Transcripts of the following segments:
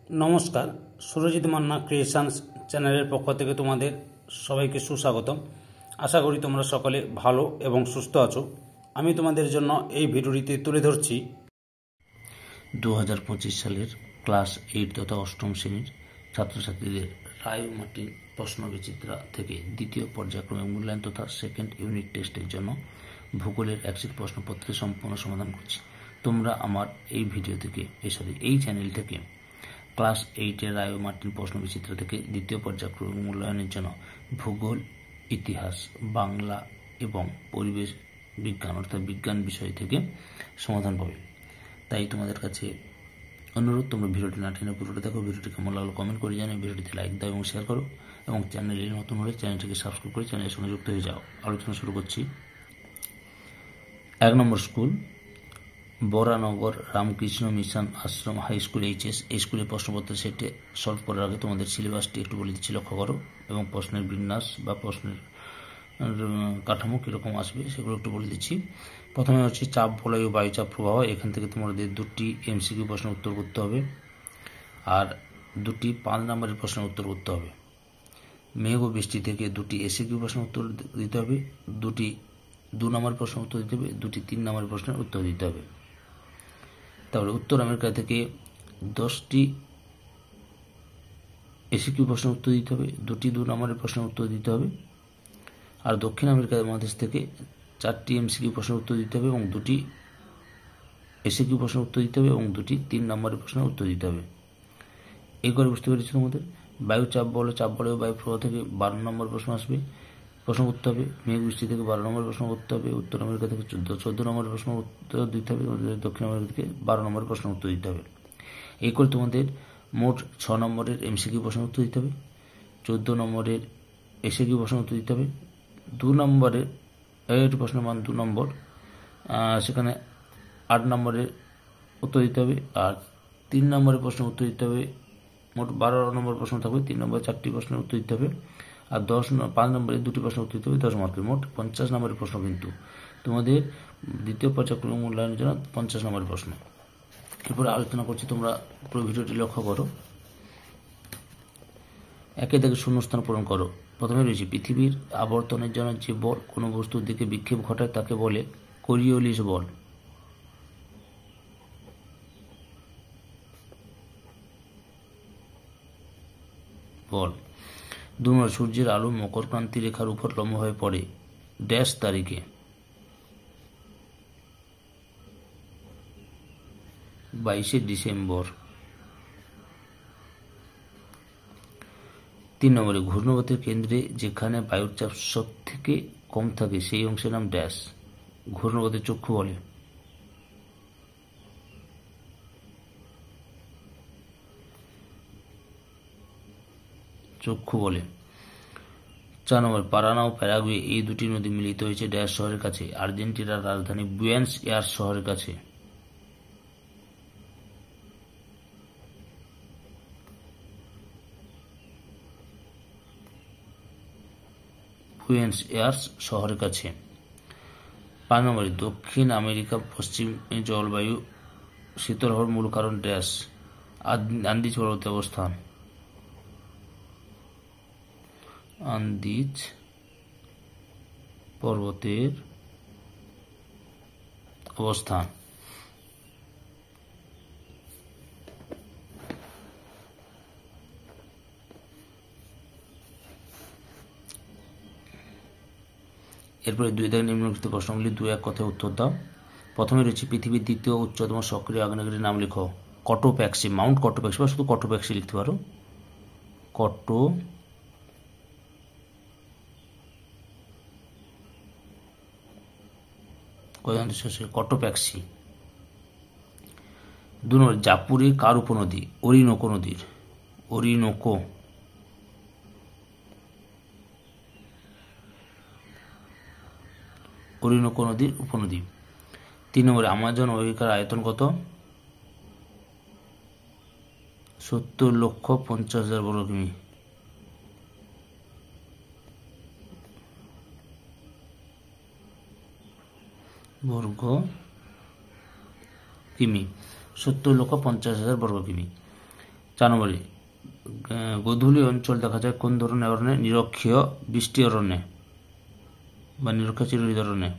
নমস্কার, সুরজিৎ মান্না ক্রিয়েশনস চ্যানেলের পক্ষ থেকে তোমাদের সবাইকে সুস্বাগতম। আশা করি তোমরা সকলে ভালো এবং সুস্থ আছো। আমি তোমাদের জন্য এই ভিডিওটিতে তুলে ধরছি 2025 সালের ক্লাস 8 তথা অষ্টম শ্রেণীর ছাত্রছাত্রীদের রায় ও মার্টিন প্রশ্নবিচিত্রা থেকে দ্বিতীয় পর্যায়ক্রমে মূল্যায়ন তথা সেকেন্ড ইউনিট টেস্টের জন্য ভূগোলের একশিট প্রশ্নপত্রের সম্পূর্ণ সমাধান করছি। তোমরা আমার এই চ্যানেল থেকে ক্লাস 8-এর রায় ও মার্টিন প্রশ্নবিচিত্রা থেকে দ্বিতীয় পর্যায়ক্রমে মূল্যায়নের জন্য ভূগোল, ইতিহাস, বাংলা এবং পরিবেশ বিজ্ঞান অর্থাৎ বিজ্ঞান বিষয় থেকে সমাধান পাবে। তাই তোমাদের কাছে অনুরোধ, তোমরা ভিডিওটি না টেনে পুরোটা দেখো। ভিডিওটি কেমন লাগলো কমেন্ট করে জানিয়ে ভিডিওটিতে লাইক দাও এবং শেয়ার করো, এবং চ্যানেলে নতুন হলে চ্যানেলটিকে সাবস্ক্রাইব করে চ্যানেলের সঙ্গে যুক্ত হয়ে যাও। আলোচনা শুরু করছি। 1 নম্বর স্কুল বরানগর রামকৃষ্ণ মিশন আশ্রম হাই স্কুল HS। এই স্কুলের প্রশ্নপত্রের সেটে সলভ করার আগে তোমাদের সিলেবাসটি একটু বলে দিচ্ছি, লক্ষ্য করো, এবং প্রশ্নের বিন্যাস বা প্রশ্নের কাঠামো কীরকম আসবে সেগুলো একটু বলে দিচ্ছি। প্রথমে হচ্ছে চাপ বলয় ও বায়ুচাপ প্রবাহ। এখান থেকে তোমাদের 2টি MCQ প্রশ্নের উত্তর করতে হবে আর 2টি 5 নম্বরের প্রশ্নের উত্তর করতে হবে। মেঘ ও বৃষ্টি থেকে 2টি SCQ প্রশ্নের উত্তর দিতে হবে, 2টি 2 নম্বরের প্রশ্নের উত্তর দিতে হবে, 2টি 3 নম্বরের প্রশ্নের উত্তর দিতে হবে। তারপরে উত্তর আমেরিকা থেকে 10টি SCQ প্রশ্নের উত্তর দিতে হবে, 2টি 2 নম্বরের প্রশ্নের উত্তর দিতে হবে। আর দক্ষিণ আমেরিকা মহাদেশ থেকে 4টি MCQ প্রশ্নের উত্তর দিতে হবে এবং 2টি SCQ প্রশ্নের উত্তর দিতে হবে এবং 2টি 3 নম্বরের প্রশ্নের উত্তর দিতে হবে। এই করে বুঝতে পেরেছি তোমাদের। বায়ু চাপ বলয় ও বায়ু প্রবাহ থেকে 12 নম্বর প্রশ্ন আসবে, প্রশ্ন করতে হবে। মেঘ বৃষ্টি থেকে 12 নম্বর প্রশ্ন করতে হবে। উত্তর আমেরিকা থেকে 14 নম্বরের প্রশ্ন উত্তর দিতে হবে। দক্ষিণ আমেরিকা থেকে 12 নম্বরের প্রশ্ন উত্তর দিতে হবে। এই করে তোমাদের মোট 6 নম্বরের MCQ প্রশ্ন উত্তর দিতে হবে, 14 নম্বরের SCQ প্রশ্ন উত্তর দিতে হবে, 2 নম্বরের প্রশ্নের মান 2 নম্বর, সেখানে 8 নম্বরের উত্তর দিতে হবে, আর 3 নম্বরের প্রশ্ন উত্তর দিতে হবে। মোট 12 নম্বর প্রশ্ন থাকবে, 3 নম্বরে 4টি প্রশ্নের উত্তর দিতে হবে, আর 5 নম্বরে 2টি প্রশ্ন উত্তর দিতে হবে 10 মার্কের। মোট 50 নম্বরের প্রশ্ন কিন্তু তোমাদের দ্বিতীয় পর্যায়ক্রমে মূল্যায়নের জন্য 50 নম্বরের প্রশ্ন। এরপরে আলোচনা করছি, তোমরা পুরো ভিডিওটি লক্ষ্য করো। একে থেকে শূন্যস্থান পূরণ করো। প্রথমে রয়েছে পৃথিবীর আবর্তনের জন্য যে বল কোনো বস্তুর দিকে বিক্ষেপ ঘটায় তাকে বলে কোরিওলিস বল। বল 2 নম্বর সূর্যের আলো মকর ক্রান্তি রেখার উপর লম্ব হয়ে পড়ে ড্যাশ তারিখে। 22শে ডিসেম্বর। 3 নম্বরে ঘূর্ণবতের কেন্দ্রে যেখানে বায়ুর চাপ সব থেকে কম থাকে সেই অংশের নাম ড্যাশ ঘূর্ণবতের চক্ষু বলে। চক্ষু বলে। 4 নম্বর পারানা ও প্যারাগুয়ে এই দুটি নদী মিলিত হয়েছে ড্যাশ শহরের কাছে আর্জেন্টিনার রাজধানী বুয়েনস এয়ার্স শহরের কাছে। বুয়েনস এয়ার্স শহরের কাছে। 5 নম্বরে দক্ষিণ আমেরিকা পশ্চিমে জলবায়ু শীতল হওয়ার মূল কারণ ড্যাশ আন্দিজ পর্বতের অবস্থান। আন্দিজ পর্বতের অবস্থান। এরপরে 2 দাগে নিম্নলিখিত প্রশ্নগুলি 2-1 কথায় উত্তর দাও। প্রথমে রয়েছে পৃথিবীর দ্বিতীয় উচ্চতম সক্রিয় আগ্নেয়গিরির নাম লিখো। কটোপ্যাক্সি, মাউন্ট কটোপ্যাক্সি বা শুধু কটোপ্যাক্সি লিখতে পারো। কটোপ্যাক্সি। 2 নম্বর জাপুরে কার উপনদী? ওরিনোকো নদীর। ওরিনোকো। ওরিনোকো নদীর উপনদী। 3 নম্বরে আমাজন অববাহিকার আয়তন কত? 70,50,000 বর্গ কিমি। বর্গ কিমি 70,50,000 বর্গ কিমি। 4 নম্বরে গোধূলি অঞ্চল দেখা যায় কোন ধরনের অরণ্যে? নিরক্ষীয় বৃষ্টি অরণ্যে বা নিরক্ষীয় চিরহরিৎ অরণ্যে।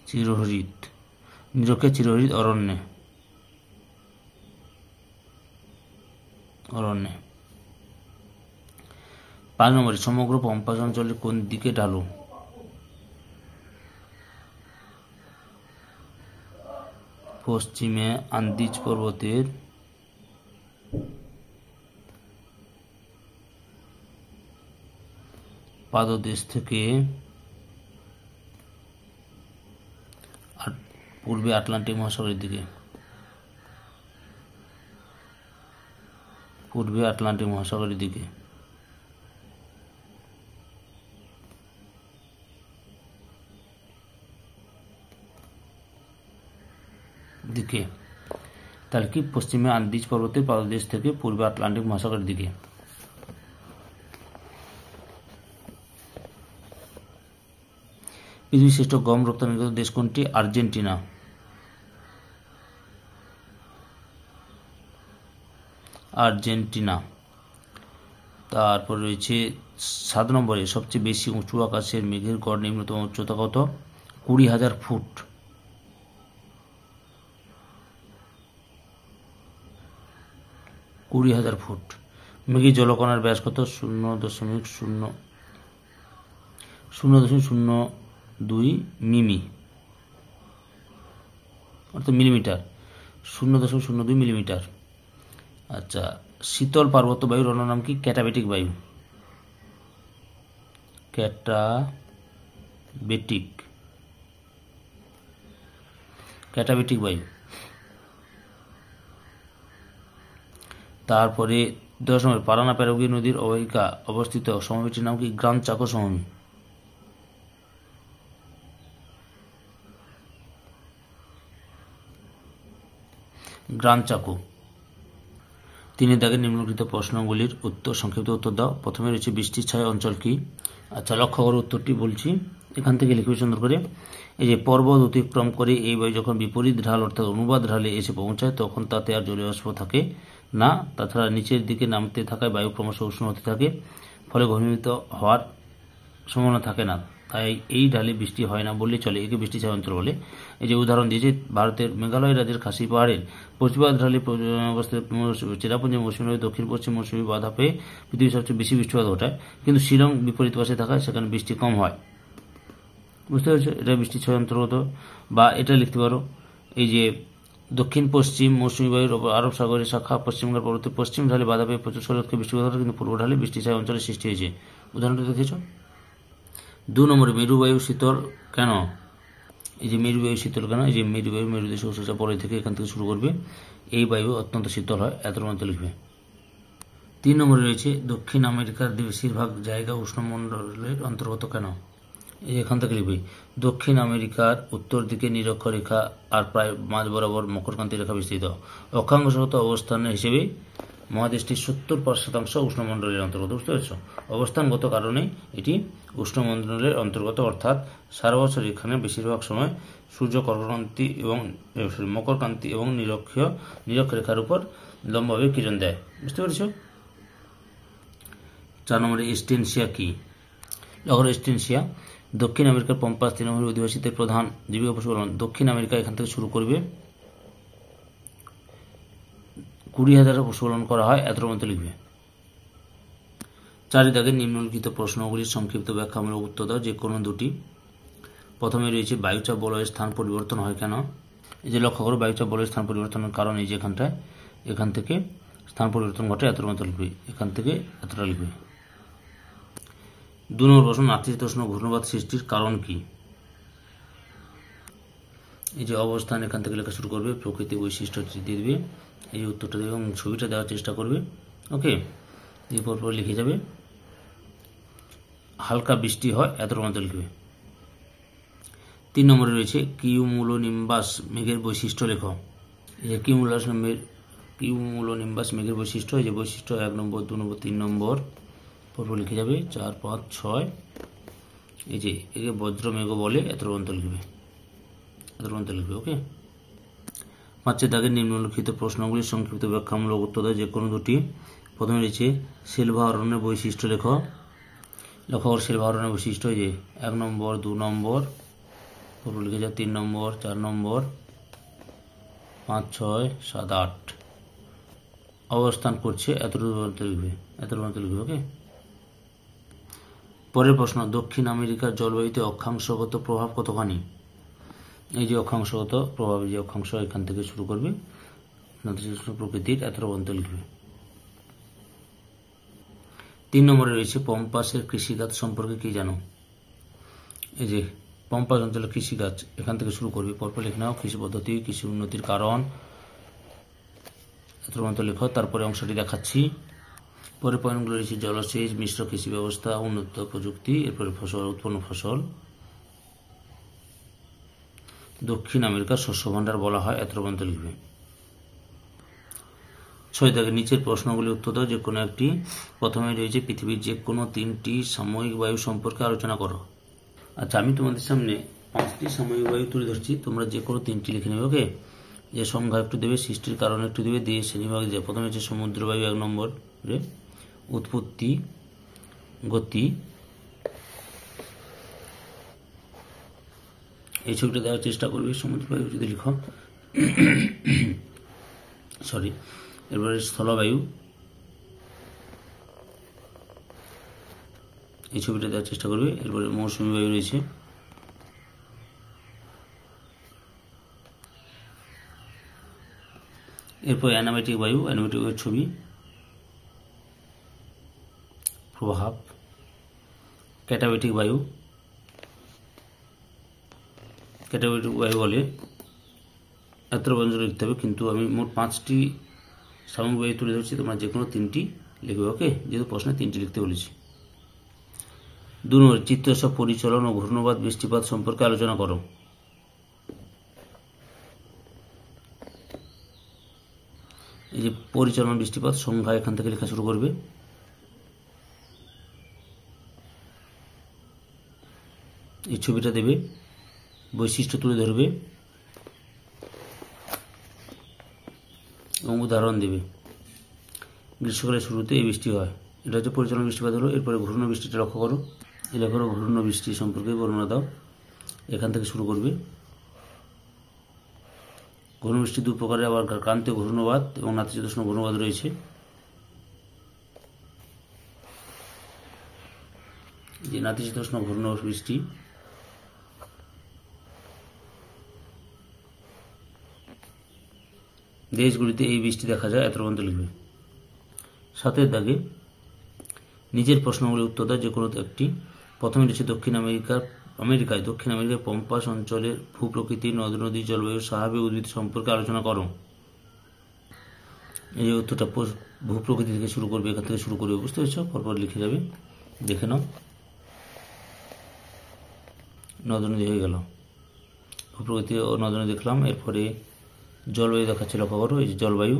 চিরহরিৎ, নিরক্ষীয় চিরহরিৎ অরণ্যে। 5 নম্বরে সমগ্র পম্পাস অঞ্চলের কোন দিকে ঢালু? পশ্চিমে আন্দিজ পর্বতের পাদদেশ থেকে পূর্বে আটলান্টিক মহাসাগরের দিকে। পূর্বে আটলান্টিক মহাসাগরের দিকে। দিকে তাহলে কি? পশ্চিমে আন্দিজ পর্বতের পাদদেশ থেকে পূর্বে আটলান্টিক মহাসাগরের দিকে। পৃথিবীর শ্রেষ্ঠ গম রপ্তানিকারক দেশ কোনটি? আর্জেন্টিনা। আর্জেন্টিনা। তারপর রয়েছে 7 নম্বরে সবচেয়ে বেশি উঁচু আকাশের মেঘের গড় নিম্নতম উচ্চতা কত? 20,000 ফুট। 20,000 ফুট। মেঘের জলকণার ব্যাস কত? 0.02 মিমি, অর্থাৎ মিলিমিটার। 0.02 মিলিমিটার। আচ্ছা, শীতল পার্বত্য বায়ুর অন্য নাম কি? ক্যাটাবেটিক বায়ু। ক্যাটাবেটিক বায়ু। তারপরে 10 নম্বর পারানা প্যারাগুয়ে নদীর অববাহিকা অবস্থিত সমভূমিটির নাম কি? গ্রান চাকো সমভূমি। গ্রান চাকো। 3 দাগের নিম্নলিখিত প্রশ্নগুলির উত্তর সংক্ষিপ্ত উত্তর দাও। প্রথমে রয়েছে বৃষ্টির ছায়া অঞ্চল কি? আচ্ছা, লক্ষ্য করো উত্তরটি বলছি, এখান থেকে লিখবে সুন্দর করে। এই যে পর্বত অতিক্রম করে এই বায়ু যখন বিপরীত ঢাল অর্থাৎ অনুবাদ ঢালে এসে পৌঁছায় তখন তাতে আর জলীয় বাষ্প থাকে না। তাছাড়া নিচের দিকে নামতে থাকায় বায়ু ক্রমশ উষ্ণ হতে থাকে, ফলে ঘনীভূত হওয়ার সম্ভাবনা থাকে না। তাই এই ঢালে বৃষ্টি হয় না বললে চলে, একে বৃষ্টি ছায়া অঞ্চল বলে। এই যে উদাহরণ দিয়েছে ভারতের মেঘালয় রাজ্যের খাসি পাহাড়ের পশ্চিমবঙ্গ ঢালে অবস্থিত চেরাপুঞ্জি মৌসুমী দক্ষিণ পশ্চিম মৌসুমী বাধা পেয়ে পৃথিবীর সবচেয়ে বেশি বৃষ্টিপাত ঘটায়, কিন্তু শিলং বিপরীত পাশে থাকায় সেখানে বৃষ্টি কম হয়। বুঝতে পেরেছো? এটা বৃষ্টি ছায়া অন্তর্গত। বা এটা লিখতে পারো, এই যে দক্ষিণ পশ্চিম মৌসুমী বায়ুর আরব সাগরের শাখা পশ্চিমবঙ্গের পরবর্তী পশ্চিম ঢালে বাধা পেয়ে প্রচুর শরৎকে বৃষ্টিপাত ঘটে, কিন্তু পূর্ব ঢালে বৃষ্টি ছায়া অঞ্চলে সৃষ্টি হয়েছে। উদাহরণটা দেখেছ। 2 নম্বরে মেরুবায়ু শীতল কেন? এই যে মেরুবায়ু শীতল কেন? এই যে মেরুবায়ু মেরুদেশে উচ্চচাপ বলয় থেকে এখান থেকে শুরু করবে, এই বায়ু অত্যন্ত শীতল হয়, এত মতো লিখবে। 3 নম্বরে রয়েছে দক্ষিণ আমেরিকার বেশিরভাগ জায়গা উষ্ণমণ্ডলের অন্তর্গত কেন? এখান থেকে লিখবে দক্ষিণ আমেরিকার উত্তর দিকে নিরক্ষরেখা আর প্রায় মাঝ বরাবর মকরক্রান্তি রেখা বিস্তৃত। অক্ষাংশগত অবস্থানের হিসেবে মহাদেশটির 70% উষ্ণমণ্ডলের অন্তর্গত। বুঝতে পারছো? অবস্থানগত কারণে এটি উষ্ণমণ্ডলের অন্তর্গত, অর্থাৎ সারা বছর এখানে বেশিরভাগ সময় সূর্য কর্কক্রান্তি এবং মকরক্রান্তি এবং নিরক্ষরেখার উপর লম্বভাবে কিরণ দেয়। বুঝতে পেরেছ? 4 নম্বরে এস্টেনশিয়া কি? লক্ষ্য, এস্টেনশিয়া দক্ষিণ আমেরিকার পম্পাস তৃণভূমির অধিবাসীদের প্রধান জীবিকা পশুপালন। দক্ষিণ আমেরিকা এখান থেকে শুরু করবে, 20,000 পশুপালন করা হয়, এত মতো লিখবে। 4 দাগের নিম্নলিখিত প্রশ্নগুলির সংক্ষিপ্ত ব্যাখ্যামূলক উত্তর দাও, যে কোনো দুটি। প্রথমে রয়েছে বায়ুচাপ বলয়ের স্থান পরিবর্তন হয় কেন? এই যে লক্ষ্য করো, বায়ুচাপ বলয়ের স্থান পরিবর্তনের কারণ এই যে এখানটায়, এখান থেকে স্থান পরিবর্তন ঘটে, এত মতো লিখবে। এখান থেকে এতটা লিখবে। 2 নম্বর প্রশ্ন, নাতিশীতোষ্ণ ঘূর্ণবাত সৃষ্টির কারণ কি? এই যে অবস্থান এখান থেকে লেখা শুরু করবে, প্রকৃতি বৈশিষ্ট্য দিয়ে দেবে, এই উত্তরটা দেবে এবং ছবিটা দেওয়ার চেষ্টা করবে। ওকে, এরপর লিখে যাবে হালকা বৃষ্টি হয়, এত মতো লিখবে। 3 নম্বরে রয়েছে কিউমুলোনিম্বাস মেঘের বৈশিষ্ট্য লেখো। এই যে কিউমুলোনিম্বাস মেঘের বৈশিষ্ট্য, এই যে বৈশিষ্ট্য 1 নম্বর 2 নম্বর 3 নম্বর পরপর লিখে যাবে, 4, 5, 6 এই যে একে বজ্রমেঘ বলে, এত পর্যন্ত লিখবে, ওকে। 5 দাগের নিম্নলিখিত প্রশ্নগুলির সংক্ষিপ্ত ব্যাখ্যামূলক উত্তর দেয় যে কোনো দুটি। প্রথমে রয়েছে সিলভা হরণের বৈশিষ্ট্য লেখো। সিলভা হরণের বৈশিষ্ট্য, এই যে 1 নম্বর, 2 নম্বর, পুরো লিখে যাও, 3 নম্বর, 4 নম্বর, 5, 6, 7, 8 অবস্থান করছে, এতটুকু লিখবে, ওকে। পরের প্রশ্ন, দক্ষিণ আমেরিকার জলবায়ুতে অক্ষাংশগত প্রভাব কতখানি? এই যে অক্ষাংশগত প্রভাব, এই যে অক্ষাংশ এখান থেকে শুরু করবে, নাতিশীতোষ্ণ প্রকৃতির, এত পর্যন্ত লিখবে। 3 নম্বরে রয়েছে পম্পাসের কৃষিকাজ সম্পর্কে কি জানো? এই যে পম্পাস অঞ্চলের কৃষিকাজ, এখান থেকে শুরু করবে, পরপর লিখে নাও। কৃষি পদ্ধতি, কৃষি উন্নতির কারণ, এত পর্যন্ত লেখো। তারপরে অংশটি দেখাচ্ছি। পরের পয়েন্টগুলো রয়েছে জলসেচ, মিশ্র কৃষি ব্যবস্থা, উন্নত প্রযুক্তি, এরপরে উৎপন্ন ফসল। দক্ষিণ আমেরিকার শস্য ভাণ্ডার বলা হয়, এত পর্যন্ত লিখবে। 6 দাগে নিচের প্রশ্নগুলি উত্তর দাও যে কোনো একটি। প্রথমে রয়েছে পৃথিবীর যে কোনো 3টি সাময়িক বায়ু সম্পর্কে আলোচনা করো। আচ্ছা, আমি তোমাদের সামনে 5টি সাময়িক বায়ু তুলে ধরছি, তোমরা যে কোনো 3টি লিখে নেবে, ওকে। যে সংখ্যা একটু দেবে, সৃষ্টির কারণ একটু দেবে, দিয়ে শ্রেণীভাগ দেবে। প্রথমে হচ্ছে সমুদ্র বায়ু 1 নম্বরে, উৎপত্তি, গতি। এই ছবিটা দেওয়ার চেষ্টা করবে, সমুদ্র বায়ু যদি লিখো, সরি। এরপরে স্থলবায়ু, এই ছবিটা দেওয়ার চেষ্টা করবে। এরপরে মৌসুমী বায়ু রয়েছে। এরপর অ্যানামেটিক বায়ুর ছবি, প্রভাব। ক্যাটাবেটিক বায়ু বলে, এত ব্যঞ্জন লিখতে হবে, কিন্তু আমি মোট 5টি সাময়িক বায়ু তুলে ধরছি, তোমরা যে কোনো 3টি লিখবে, ওকে, যেহেতু প্রশ্নে 3টি লিখতে বলেছি। 2 নম্বর, চিত্তস্রাব, পরিচলন ও ঘূর্ণবাদ বৃষ্টিপাত সম্পর্কে আলোচনা করো। এই যে পরিচলন, বৃষ্টিপাত, সংখ্যা এখান থেকে লেখা শুরু করবে। এই ছবিটা দেবে, বৈশিষ্ট্য তুলে ধরবে এবং উদাহরণ দেবে। গ্রীষ্মকালের শুরুতে এই বৃষ্টি হয়, এটা হচ্ছে পরিচালন বৃষ্টিপাত হলো। এরপরে ঘূর্ণ বৃষ্টিটা লক্ষ্য করো, এটা করো, ঘূর্ণ বৃষ্টি সম্পর্কে বর্ণনা দাও, এখান থেকে শুরু করবে। ঘূর্ণ বৃষ্টি 2 প্রকারের, আবার ক্রান্তীয় ঘূর্ণবাদ এবং নাতিশীতোষ্ণ ঘূর্ণবাদ রয়েছে। যে নাতিশীতোষ্ণ ঘূর্ণ বৃষ্টি, দেশগুলিতে এই বৃষ্টি দেখা যায়, এত পর্যন্ত লিখবে। 7 দাগে নিজের প্রশ্নগুলি উত্তর দেয় যে কোনো একটি। প্রথমে রয়েছে দক্ষিণ আমেরিকায় পম্পাস অঞ্চলের ভূপ্রকৃতি, নদ-নদী, জলবায়ু, স্বাভাবিক উদ্ভিদ সম্পর্কে আলোচনা করো। এই উত্তরটা ভূপ্রকৃতি থেকে শুরু করবে, এখান থেকে শুরু করবে, বুঝতে পেরেছ? পরপর লিখে যাবে, দেখে নাও। নদ-নদী হয়ে গেল, ভূপ্রকৃতি ও নদ-নদী দেখলাম। এরপরে জলবায়ু দেখাচ্ছে, লক্ষ্য করো, এই যে জলবায়ু।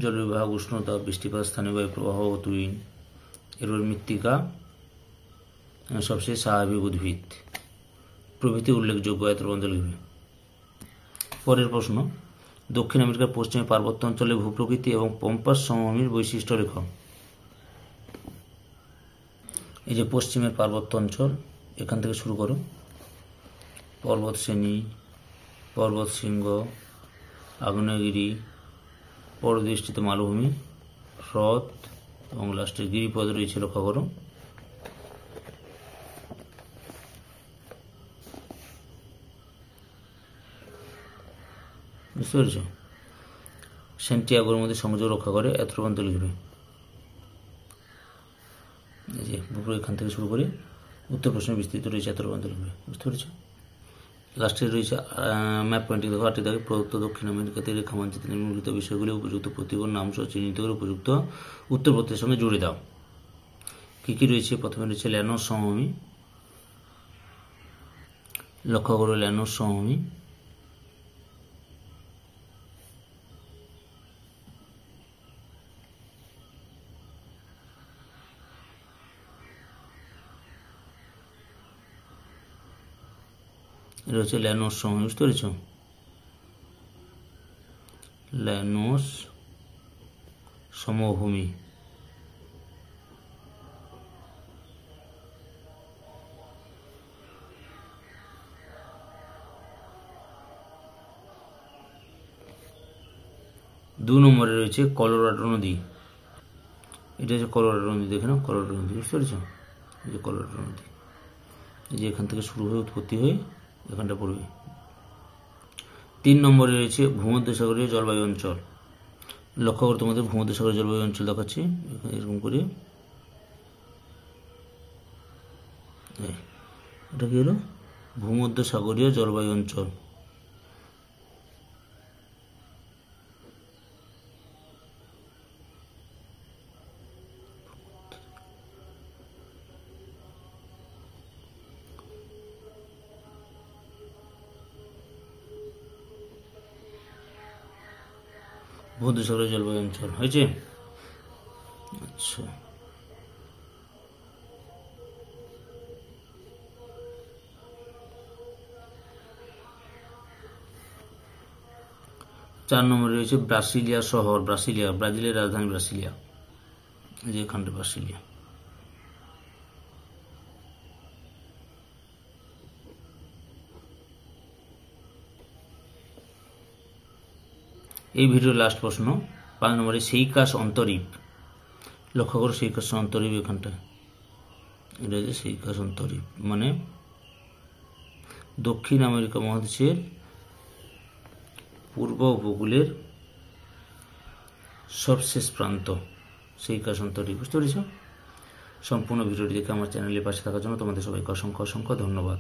জলবিভাগ, উষ্ণতা, বৃষ্টিপাত, স্থানীয় বায়ু প্রবাহ, তুইন। এরপর মৃত্তিকা, সবশেষ স্বাভাবিক উদ্ভিদ প্রভৃতি উল্লেখযোগ্য, এত পর্যন্ত লিখবে। পরের প্রশ্ন, দক্ষিণ আমেরিকার পশ্চিমে পার্বত্য অঞ্চলে ভূপ্রকৃতি এবং পম্পাস সমভূমির বৈশিষ্ট্য লেখ। এই যে পশ্চিমের পার্বত্য অঞ্চল, এখান থেকে শুরু করো, পর্বত শ্রেণী, পর্বত শৃঙ্গ, আগ্নেয়গিরি, পরবেষ্টিত মালভূমি, হ্রদ এবং লাস্টে গিরিপদ রয়েছে, লক্ষ্য করো। বুঝতে পেরেছ? সেন্টিয়াগোর মধ্যে সংযোগ রক্ষা করে, এত পর্যন্ত লিখবে। এই যে এখান থেকে শুরু করে উত্তর পশ্চিমে বিস্তৃত রয়েছে, এত পর্যন্ত লিখবে, বুঝতে পেরেছ? লাস্টে রয়েছে ম্যাপ পয়েন্টিং, দেখো 8 দাগে প্রদত্ত দক্ষিণ আমেরিকাতে রেখা মানচিত্রে নিম্নলিখিত বিষয়গুলি উপযুক্ত প্রতীকর নাম সহ চিহ্নিত করে উপযুক্ত উত্তরপত্রের সঙ্গে জুড়ে দাও। কী কী রয়েছে? প্রথমে রয়েছে ল্যানোস সমভূমি, লক্ষ্য করো, ল্যানোস সমভূমি। এটা হচ্ছে ল্যানোস সমভূমি, বুঝতে পেরেছ? ল্যানোস সমভূমি। দু নম্বরে রয়েছে কলোরাডো নদী। এটা হচ্ছে কলোরাডো নদী, দেখে নাও, কলোরাডো নদী, বুঝতে পেরেছ? এই যে কলোরাডো নদী, এই যে এখান থেকে শুরু হয়ে উৎপত্তি হয়ে এখানটা পড়বে। 3 নম্বরে রয়েছে ভূমধ্যসাগরীয় জলবায়ু অঞ্চল। লক্ষ্য করো, তোমাদের ভূমধ্যসাগরীয় জলবায়ু অঞ্চল দেখাচ্ছি এরকম করে। এটা কি হলো? ভূমধ্যসাগরীয় জলবায়ু অঞ্চল। ভূমধ্যসাগরীয় জলবায়ু অঞ্চল হয়েছে। আচ্ছা, চার নম্বরে রয়েছে ব্রাসিলিয়া শহর। ব্রাসিলিয়া, ব্রাজিলের রাজধানী ব্রাসিলিয়া, এই যে এখানটা ব্রাসিলিয়া। এই ভিডিওর লাস্ট প্রশ্ন 5 নম্বরে সেইকাস অন্তরীপ। লক্ষ্য করো, সেইকাস অন্তরীপ এখানটা, এটা হচ্ছে সেইকাস অন্তরীপ, মানে দক্ষিণ আমেরিকা মহাদেশের পূর্ব উপকূলের সবশেষ প্রান্ত সেইকাস অন্তরীপ, বুঝতে পেরেছ? সম্পূর্ণ ভিডিওটি দেখে আমার চ্যানেলের পাশে থাকার জন্য তোমাদের সবাইকে অসংখ্য অসংখ্য ধন্যবাদ।